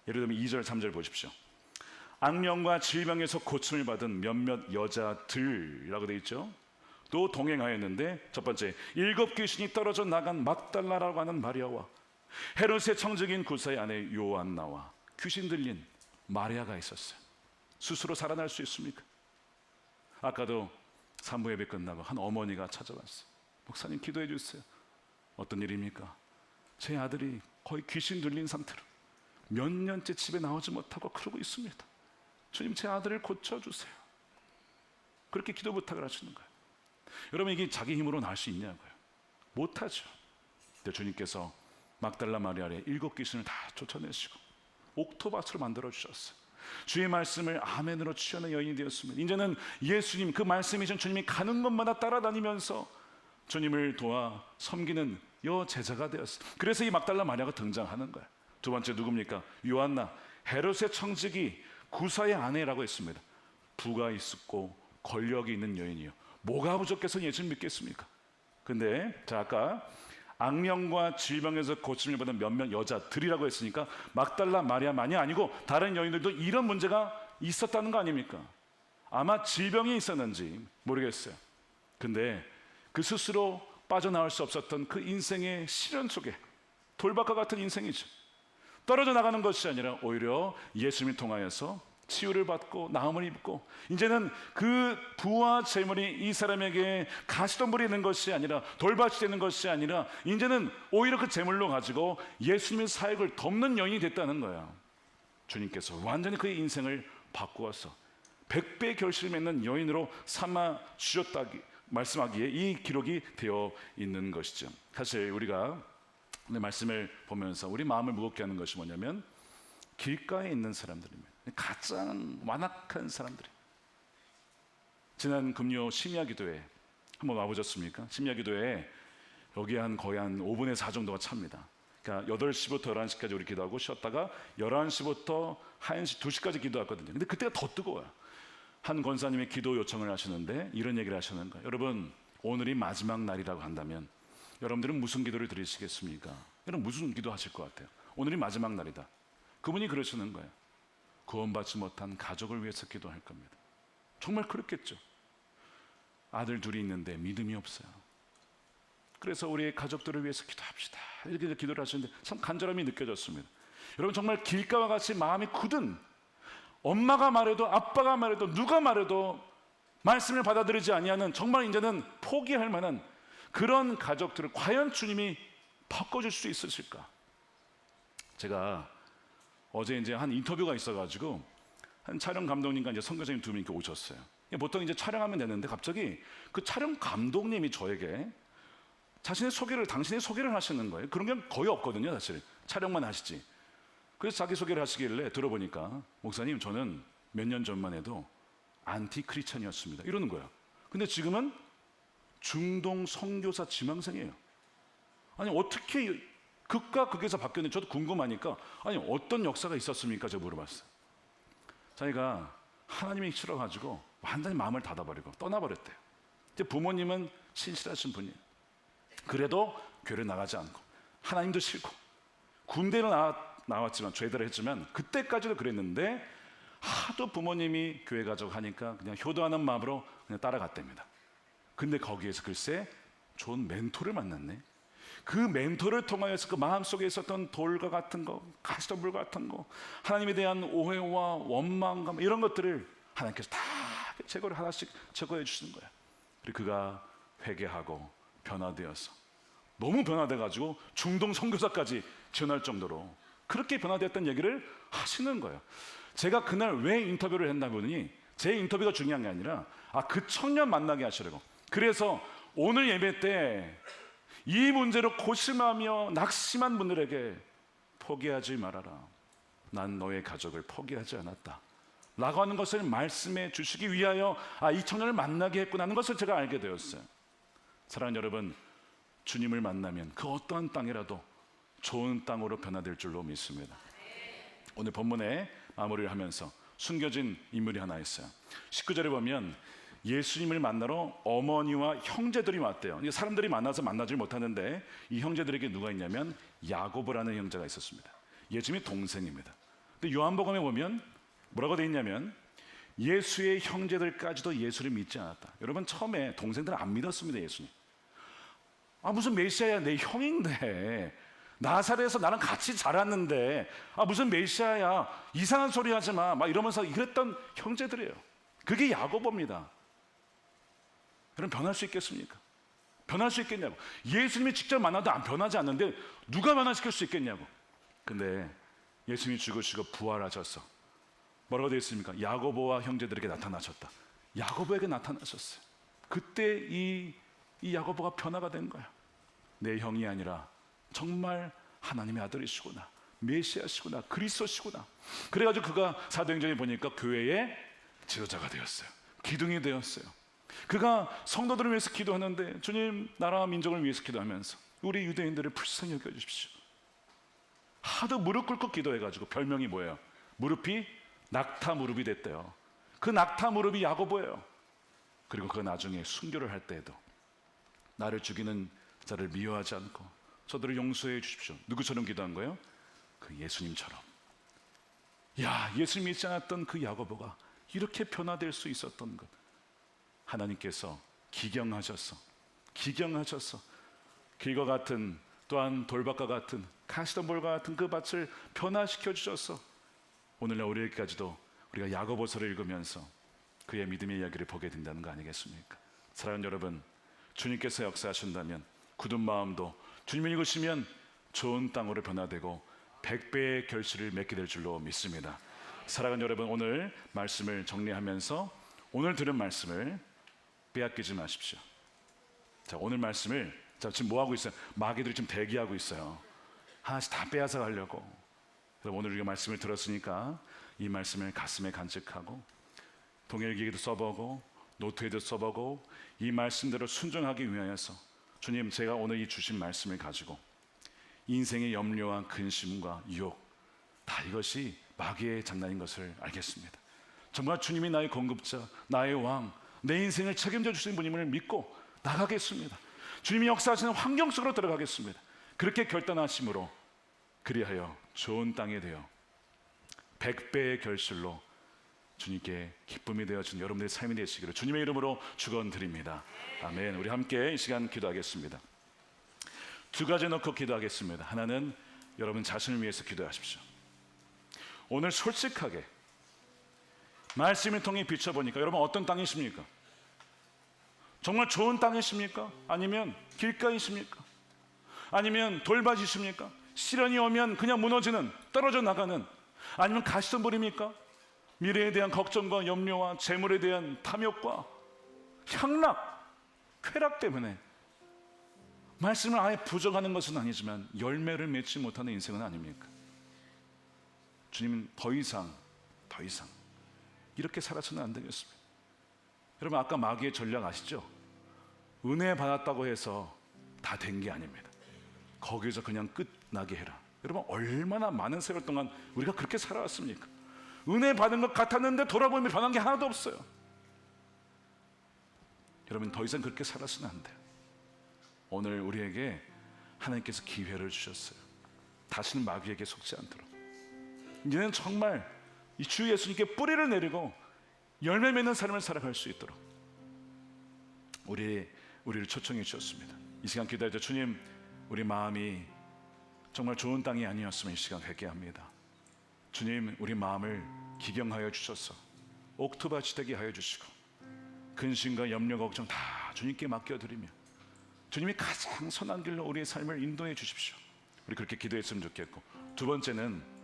예를 들면 2절 3절 보십시오. 악령과 질병에서 고침을 받은 몇몇 여자들이라고 되어 있죠. 또 동행하였는데, 첫 번째, 7 귀신이 떨어져 나간 막달라라고 하는 마리아와 헤롯의 청직인 구사의 아내 요한나와 귀신 들린 마리아가 있었어요. 스스로 살아날 수 있습니까? 아까도 산부 예배 끝나고 한 어머니가 찾아왔어요. 목사님 기도해 주세요. 어떤 일입니까? 제 아들이 거의 귀신 들린 상태로 몇 년째 집에 나오지 못하고 그러고 있습니다. 주님, 제 아들을 고쳐주세요. 그렇게 기도 부탁을 하시는 거예요. 여러분, 이게 자기 힘으로 나을 수 있냐고요? 못하죠. 근데 주님께서 막달라 마리아의 7 귀신을 다 쫓아내시고 옥토밭으로 만들어 주셨어요. 주의 말씀을 아멘으로 취하는 여인이 되었습니다. 이제는 예수님, 그 말씀이신 주님이 가는 곳마다 따라다니면서 주님을 도와 섬기는 여제자가 되었어요. 그래서 이 막달라 마리아가 등장하는 거예요. 두 번째 누굽니까? 요한나, 헤롯의 청지기 구사의 아내라고 했습니다. 부가 있었고 권력이 있는 여인이요. 뭐가 부족해서 예수님 믿겠습니까? 근데 자, 아까 악령과 질병에서 고침을 받은 몇몇 여자들이라고 했으니까 막달라 마리아만이 아니고 다른 여인들도 이런 문제가 있었다는 거 아닙니까? 아마 질병이 있었는지 모르겠어요. 근데 그 스스로 빠져나올 수 없었던 그 인생의 시련 속에 돌박과 같은 인생이죠. 떨어져 나가는 것이 아니라 오히려 예수님을 통하여서 치유를 받고 나음을 입고, 이제는 그 부와 재물이 이 사람에게 가시덤불이 되는 것이 아니라 돌밭이 되는 것이 아니라 이제는 오히려 그 재물로 가지고 예수님의 사역을 덮는 여인이 됐다는 거야. 주님께서 완전히 그의 인생을 바꾸어서 100배의 결실을 맺는 여인으로 삼아 주셨다 말씀하기에 이 기록이 되어 있는 것이죠. 사실 우리가 오늘 말씀을 보면서 우리 마음을 무겁게 하는 것이 뭐냐면 길가에 있는 사람들입니다. 가장 완악한 사람들이. 지난 금요 심야기도회 한번 와보셨습니까? 심야기도회 여기 거의 한 5분의 4 정도가 찹니다. 그러니까 8시부터 11시까지 우리 기도하고 쉬었다가 11시부터 1시, 2시까지 기도했거든요. 근데 그때가 더 뜨거워요. 한 권사님이 기도 요청을 하시는데 이런 얘기를 하시는 거예요. 여러분, 오늘이 마지막 날이라고 한다면 여러분들은 무슨 기도를 드리시겠습니까? 여러분 무슨 기도 하실 것 같아요? 오늘이 마지막 날이다. 그분이 그러시는 거예요. 구원받지 못한 가족을 위해서 기도할 겁니다. 정말 그렇겠죠. 아들 둘이 있는데 믿음이 없어요. 그래서 우리의 가족들을 위해서 기도합시다. 이렇게 기도를 하시는데 참 간절함이 느껴졌습니다. 여러분, 정말 길가와 같이 마음이 굳은, 엄마가 말해도 아빠가 말해도 누가 말해도 말씀을 받아들이지 아니하는, 정말 이제는 포기할 만한 그런 가족들을 과연 주님이 바꿔줄 수 있으실까? 제가 어제 이제 한 인터뷰가 있어가지고 한 촬영 감독님과 이제 선교사님 2분이 이렇게 오셨어요. 보통 이제 촬영하면 되는데 갑자기 그 촬영 감독님이 저에게 자신의 소개를, 당신의 소개를 하시는 거예요. 그런 게 거의 없거든요, 사실. 촬영만 하시지. 그래서 자기 소개를 하시길래 들어보니까, 목사님, 저는 몇 년 전만 해도 안티 크리스찬이었습니다. 이러는 거예요. 근데 지금은 중동 선교사 지망생이에요. 아니, 어떻게 극과 극에서 바뀌었는지 저도 궁금하니까, 아니, 어떤 역사가 있었습니까? 제가 물어봤어요. 자기가 하나님이 싫어가지고 완전히 마음을 닫아버리고 떠나버렸대요. 이제 부모님은 신실하신 분이에요. 그래도 교회를 나가지 않고 하나님도 싫고 군대로 나왔지만, 죄대로 했지만 그때까지도 그랬는데 하도 부모님이 교회 가자고 하니까 그냥 효도하는 마음으로 그냥 따라갔답니다. 근데 거기에서 글쎄 좋은 멘토를 만났네. 그 멘토를 통하여서 그 마음속에 있었던 돌과 같은 거, 가시덤불 같은 거, 하나님에 대한 오해와 원망감, 이런 것들을 하나님께서 다 제거를 하나씩 제거해 주시는 거예요. 그리고 그가 회개하고 변화되어서 너무 변화돼가지고 중동 선교사까지 지원할 정도로 그렇게 변화되었다는 얘기를 하시는 거예요. 제가 그날 왜 인터뷰를 했나 보니 제 인터뷰가 중요한 게 아니라 그 청년 만나게 하시려고. 그래서 오늘 예배 때 이 문제로 고심하며 낙심한 분들에게 포기하지 말아라. 난 너의 가족을 포기하지 않았다 라고 하는 것을 말씀해 주시기 위하여 이 청년을 만나게 했구나 하는 것을 제가 알게 되었어요. 사랑하는 여러분, 주님을 만나면 그 어떠한 땅이라도 좋은 땅으로 변화될 줄로 믿습니다. 오늘 본문에 마무리를 하면서 숨겨진 인물이 하나 있어요. 19절에 보면 예수님을 만나러 어머니와 형제들이 왔대요. 사람들이 많아서 만나질 못하는데 이 형제들에게 누가 있냐면 야고보라는 형제가 있었습니다. 예수님의 동생입니다. 근데 요한복음에 보면 뭐라고 되어 있냐면 예수의 형제들까지도 예수를 믿지 않았다. 여러분, 처음에 동생들은 안 믿었습니다. 예수님. 무슨 메시아야, 내 형인데 나사렛에서 나랑 같이 자랐는데 무슨 메시아야, 이상한 소리 하지 마, 막 이러면서 그랬던 형제들이에요. 그게 야고보입니다. 여러분, 변할 수 있겠습니까? 변할 수 있겠냐고. 예수님이 직접 만나도 안 변하지 않는데 누가 변화시킬 수 있겠냐고. 근데 예수님이 죽으시고 부활하셔서 뭐라고 되어 있습니까? 야고보와 형제들에게 나타나셨다. 야고보에게 나타나셨어요. 그때 이 야고보가 변화가 된 거야. 내 형이 아니라 정말 하나님의 아들이시구나, 메시아시구나, 그리스도시구나. 그래가지고 그가 사도행전에 보니까 교회의 지도자가 되었어요. 기둥이 되었어요. 그가 성도들을 위해서 기도하는데, 주님 나라와 민족을 위해서 기도하면서 우리 유대인들을 불쌍히 여겨주십시오. 하도 무릎 꿇고 기도해가지고 별명이 뭐예요? 무릎이 낙타 무릎이 됐대요. 그 낙타 무릎이 야고보예요. 그리고 그가 나중에 순교를 할 때에도 나를 죽이는 자를 미워하지 않고 저들을 용서해 주십시오. 누구처럼 기도한 거예요? 그 예수님처럼. 야, 예수님 믿지 않았던 그 야고보가 이렇게 변화될 수 있었던 것, 하나님께서 기경하셔서 길과 같은, 또한 돌밭과 같은, 가시덤불과 같은 그 밭을 변화시켜 주셔서 오늘날 우리에게까지도 우리가 야고보서를 읽으면서 그의 믿음의 이야기를 보게 된다는 거 아니겠습니까? 사랑하는 여러분, 주님께서 역사하신다면 굳은 마음도 주님을 읽으시면 좋은 땅으로 변화되고 100배의 결실을 맺게 될 줄로 믿습니다. 사랑하는 여러분, 오늘 말씀을 정리하면서 오늘 들은 말씀을 빼앗기지 마십시오. 자, 오늘 말씀을 지금 뭐 하고 있어요? 마귀들이 지금 대기하고 있어요. 하나씩 다 빼앗아 가려고. 그래서 오늘 우리가 말씀을 들었으니까 이 말씀을 가슴에 간직하고 동일기에도 써보고 노트에도 써보고 이 말씀대로 순종하기 위하여서, 주님, 제가 오늘 이 주신 말씀을 가지고 인생의 염려와 근심과 유혹, 다 이것이 마귀의 장난인 것을 알겠습니다. 정말 주님이 나의 공급자, 나의 왕, 내 인생을 책임져 주신 분임을 믿고 나가겠습니다. 주님이 역사하시는 환경 속으로 들어가겠습니다. 그렇게 결단하심으로 그리하여 좋은 땅에 되어 100배의 결실로 주님께 기쁨이 되어진 여러분들의 삶이 되시기를 주님의 이름으로 축원드립니다. 아멘. 우리 함께 이 시간 기도하겠습니다. 두 가지 놓고 기도하겠습니다. 하나는 여러분 자신을 위해서 기도하십시오. 오늘 솔직하게 말씀을 통해 비춰보니까 여러분 어떤 땅이십니까? 정말 좋은 땅이십니까? 아니면 길가이십니까? 아니면 돌밭이십니까? 시련이 오면 그냥 무너지는, 떨어져 나가는, 아니면 가시덤불입니까? 미래에 대한 걱정과 염려와 재물에 대한 탐욕과 향락, 쾌락 때문에 말씀을 아예 부정하는 것은 아니지만 열매를 맺지 못하는 인생은 아닙니까? 주님은 더 이상 이렇게 살아서는 안 되겠습니다. 여러분, 아까 마귀의 전략 아시죠? 은혜 받았다고 해서 다 된 게 아닙니다. 거기서 그냥 끝나게 해라. 여러분, 얼마나 많은 세월 동안 우리가 그렇게 살아왔습니까? 은혜 받은 것 같았는데 돌아보면 변한 게 하나도 없어요. 여러분, 더 이상 그렇게 살아서는 안 돼요. 오늘 우리에게 하나님께서 기회를 주셨어요. 다시는 마귀에게 속지 않도록. 이제는 정말 이 주 예수님께 뿌리를 내리고 열매 맺는 삶을 살아갈 수 있도록 우리를 초청해 주셨습니다. 이 시간 기도할 때, 주님, 우리 마음이 정말 좋은 땅이 아니었으면 이 시간 회개합니다. 주님, 우리 마음을 기경하여 주셔서 옥토밭이 되게 하여 주시고 근심과 염려 걱정 다 주님께 맡겨드리며 주님이 가장 선한 길로 우리의 삶을 인도해 주십시오. 우리 그렇게 기도했으면 좋겠고, 두 번째는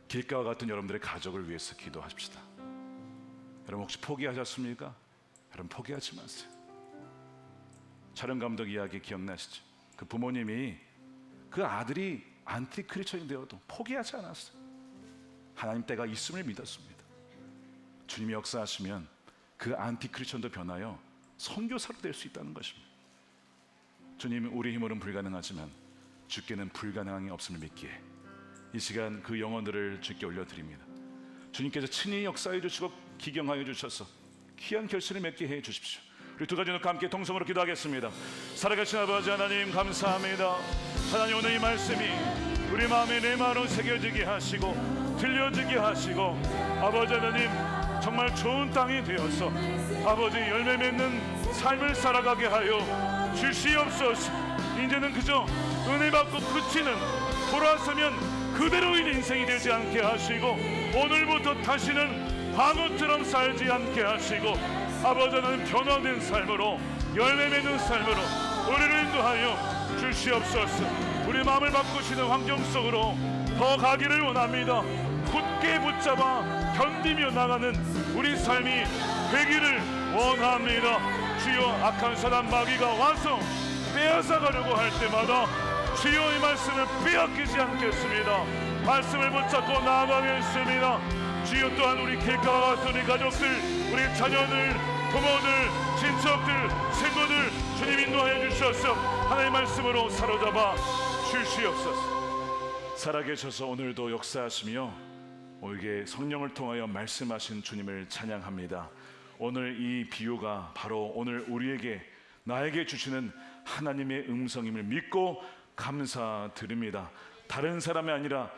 길가와 같은 여러분들의 가족을 위해서 기도하십시다. 여러분, 혹시 포기하셨습니까? 여러분, 포기하지 마세요. 촬영 감독 이야기 기억나시죠? 그 부모님이 그 아들이 안티크리스천이 되어도 포기하지 않았어요. 하나님 때가 있음을 믿었습니다. 주님이 역사하시면 그 안티크리스천도 변하여 선교사로 될 수 있다는 것입니다. 주님, 우리 힘으로는 불가능하지만 주께는 불가능함이 없음을 믿기에 이 시간 그 영혼들을 주께 올려드립니다. 주님께서 친히 역사해 주시고 기경하여 주셔서 귀한 결실을 맺게 해 주십시오. 우리 두 가지 놓고 함께 동성으로 기도하겠습니다. 살아계신 아버지 하나님, 감사합니다. 하나님, 오늘 이 말씀이 우리 마음에 내 마음으로 새겨지게 하시고 들려지게 하시고, 아버지 하나님, 정말 좋은 땅이 되어서 아버지 열매 맺는 삶을 살아가게 하여 주시옵소서. 이제는 그저 은혜 받고 그치는, 돌아서면 그대로인 인생이 되지 않게 하시고, 오늘부터 다시는 바보처럼 살지 않게 하시고, 아버지 하나님 변화된 삶으로, 열매 맺는 삶으로 우리를 인도하여 주시옵소서. 우리 마음을 바꾸시는 환경 속으로 더 가기를 원합니다. 굳게 붙잡아 견디며 나가는 우리 삶이 되기를 원합니다. 주여, 악한 사단 마귀가 와서 빼앗아가려고 할 때마다 주여 이 말씀을 빼앗기지 않겠습니다. 말씀을 붙잡고 나아가겠습니다. 주여, 또한 우리 길가와 같은 우리 가족들, 우리 자녀들, 부모들, 친척들, 친구들 주님 인도하여 주셔서 하나님의 말씀으로 사로잡아 주시옵소서. 살아계셔서 오늘도 역사하시며 우리에게 성령을 통하여 말씀하신 주님을 찬양합니다. 오늘 이 비유가 바로 오늘 우리에게, 나에게 주시는 하나님의 음성임을 믿고 감사드립니다. 다른 사람이 아니라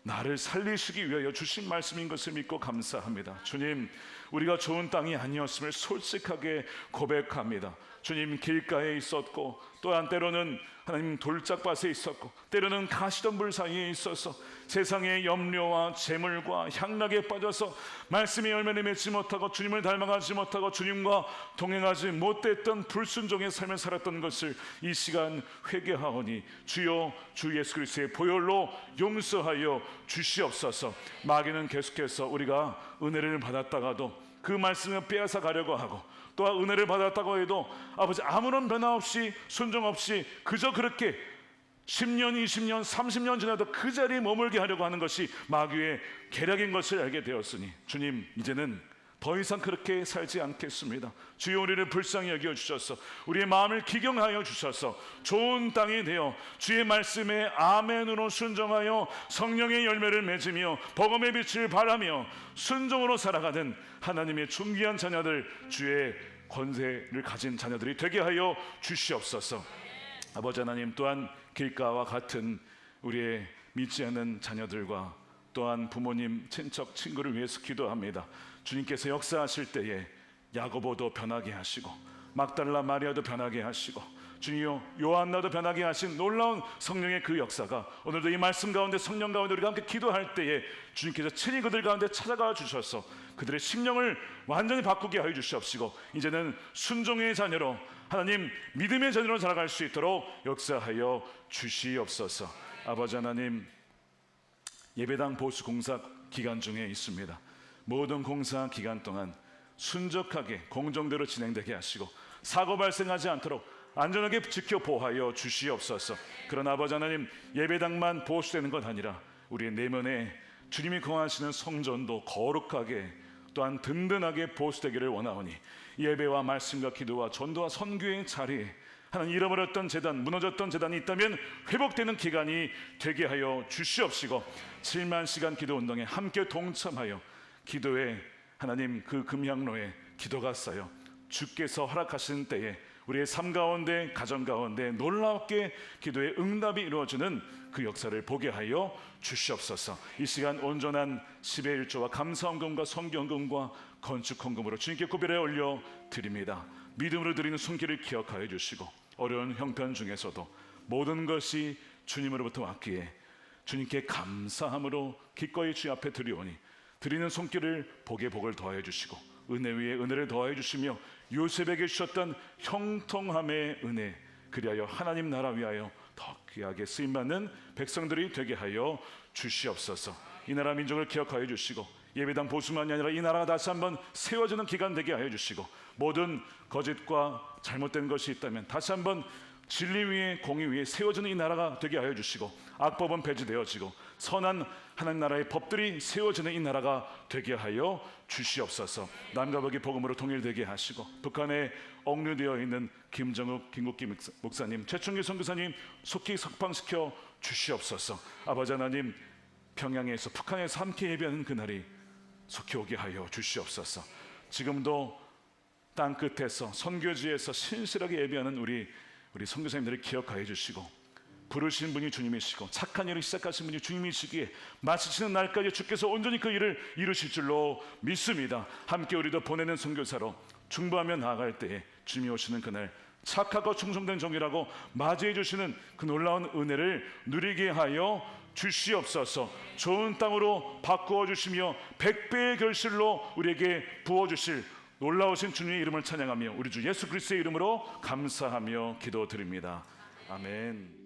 나를 살리시기 위하여 주신 말씀인 것을 믿고 감사합니다. 주님, 우리가 좋은 땅이 아니었음을 솔직하게 고백합니다. 주님, 길가에 있었고, 또한 때로는 하나님 돌짝밭에 있었고, 때로는 가시덤불 사이에 있어서 세상의 염려와 재물과 향락에 빠져서 말씀의 열매를 맺지 못하고 주님을 닮아가지 못하고 주님과 동행하지 못했던 불순종의 삶을 살았던 것을 이 시간 회개하오니 주여, 주 예수 그리스도의 보혈로 용서하여 주시옵소서. 마귀는 계속해서 우리가 은혜를 받았다가도 그 말씀을 빼앗아 가려고 하고, 또한 은혜를 받았다고 해도 아버지 아무런 변화 없이 순종 없이 그저 그렇게 10년, 20년, 30년 지나도 그 자리에 머물게 하려고 하는 것이 마귀의 계략인 것을 알게 되었으니 주님, 이제는 더 이상 그렇게 살지 않겠습니다. 주여, 우리를 불쌍히 여겨주셔서 우리의 마음을 기경하여 주셔서 좋은 땅이 되어 주의 말씀에 아멘으로 순종하여 성령의 열매를 맺으며 복음의 빛을 발하며 순종으로 살아가는 하나님의 존귀한 자녀들, 주의 권세를 가진 자녀들이 되게 하여 주시옵소서. 아버지 하나님, 또한 길가와 같은 우리의 믿지 않는 자녀들과 또한 부모님, 친척, 친구를 위해서 기도합니다. 주님께서 역사하실 때에 야고보도 변하게 하시고 막달라 마리아도 변하게 하시고 주여, 요한나도 변하게 하신 놀라운 성령의 그 역사가 오늘도 이 말씀 가운데, 성령 가운데 우리가 함께 기도할 때에 주님께서 친히 그들 가운데 찾아가 주셔서 그들의 심령을 완전히 바꾸게 하여 주시옵시고, 이제는 순종의 자녀로, 하나님 믿음의 자녀로 자라갈 수 있도록 역사하여 주시옵소서. 아버지 하나님, 예배당 보수 공사 기간 중에 있습니다. 모든 공사 기간 동안 순적하게 공정대로 진행되게 하시고 사고 발생하지 않도록 안전하게 지켜 보호하여 주시옵소서. 그러나 아버지 하나님, 예배당만 보수되는 것 아니라 우리의 내면에 주님이 거하시는 성전도 거룩하게 또한 든든하게 보수되기를 원하오니, 예배와 말씀과 기도와 전도와 선교의 자리에 하나님 잃어버렸던 재단, 무너졌던 재단이 있다면 회복되는 기간이 되게 하여 주시옵시고, 7만 시간 기도 운동에 함께 동참하여 기도에 하나님 그 금향로에 기도가 쌓여 주께서 허락하신 때에 우리의 삶 가운데, 가정 가운데 놀랍게 기도의 응답이 이루어지는 그 역사를 보게 하여 주시옵소서. 이 시간 온전한 10의 1조와 감사헌금과 성경금과 건축헌금으로 주님께 구별해 올려 드립니다. 믿음으로 드리는 손길을 기억하여 주시고, 어려운 형편 중에서도 모든 것이 주님으로부터 왔기에 주님께 감사함으로 기꺼이 주 앞에 드리오니, 드리는 손길을 복에 복을 더하여 주시고 은혜 위에 은혜를 더하여 주시며 요셉에게 주셨던 형통함의 은혜, 그리하여 하나님 나라 위하여 더 귀하게 쓰임받는 백성들이 되게 하여 주시옵소서. 이 나라 민족을 기억하여 주시고, 예배당 보수만이 아니라 이 나라가 다시 한번 세워지는 기간 되게 하여 주시고, 모든 거짓과 잘못된 것이 있다면 다시 한번 진리 위에 공의 위에 세워지는 이 나라가 되게 하여 주시고, 악법은 폐지되어지고 선한 하나님 나라의 법들이 세워지는 이 나라가 되게 하여 주시옵소서. 남과 북이 복음으로 통일되게 하시고, 북한에 억류되어 있는 김정욱, 김국기 목사님, 최충기 선교사님 속히 석방시켜 주시옵소서. 아버지 하나님, 평양에서, 북한에서 함께 예배하는 그날이 속히 오게 하여 주시옵소서. 지금도 땅 끝에서 선교지에서 신실하게 예배하는 우리 선교사님들을 기억하여 주시고, 부르신 분이 주님이시고 착한 일을 시작하신 분이 주님이시기에 마치시는 날까지 주께서 온전히 그 일을 이루실 줄로 믿습니다. 함께 우리도 보내는 선교사로 중보하며 나아갈 때에 주님이 오시는 그날 착하고 충성된 종이라고 맞이해 주시는 그 놀라운 은혜를 누리게 하여 주시옵소서. 좋은 땅으로 바꾸어 주시며 100배의 결실로 우리에게 부어 주실 놀라우신 주님의 이름을 찬양하며 우리 주 예수 그리스도의 이름으로 감사하며 기도드립니다. 아멘.